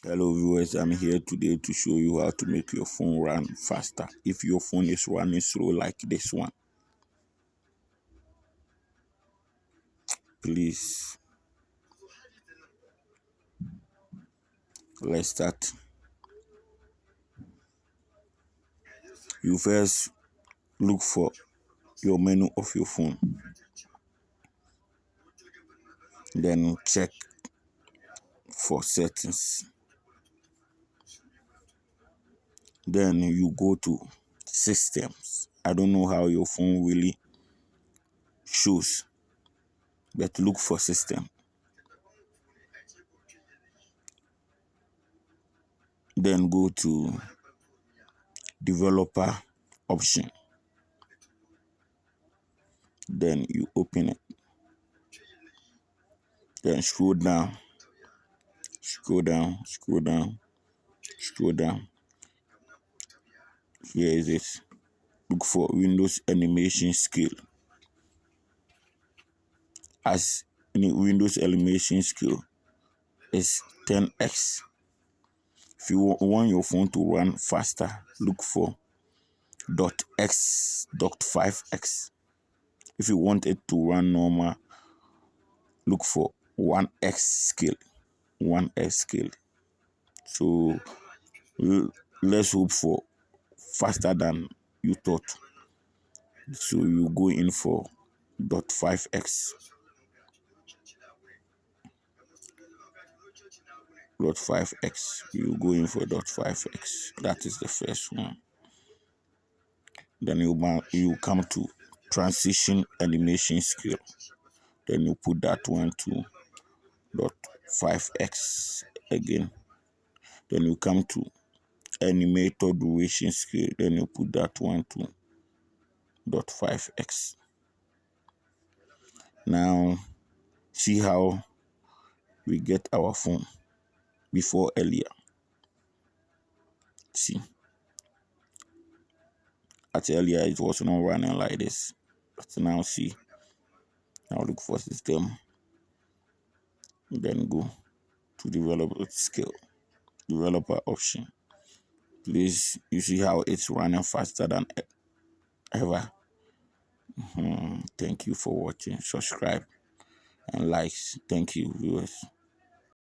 Hello viewers, I'm here today to show you how to make your phone run faster if your phone is running slow like this one. Please, let's start. You first look for your menu of your phone, then check for settings, then you go to systems. I don't know how your phone really shows, but look for system, then go to developer option, then you open it, then scroll down, scroll down, scroll down, scroll down. Here is it. Look for Windows animation skill. As in Windows animation skill is 10x. If you want your phone to run faster, look for .x, .5x. If you want it to run normal, look for 1x scale, 1x scale. So let's hope for faster than you thought. So you go in for .5x. .5x. You go in for .5x. That is the first one. Then you come to transition animation skill. Then you put that one to .5x again. Then you come to animator duration skill. Then you put that one to .5x. Now see how we get our phone before earlier. See, at earlier it was not running like this, but now see. Now look for system, then go to developer skill, developer option. Please, you see how it's running faster than ever. Thank you for watching. Subscribe and likes. Thank you, viewers.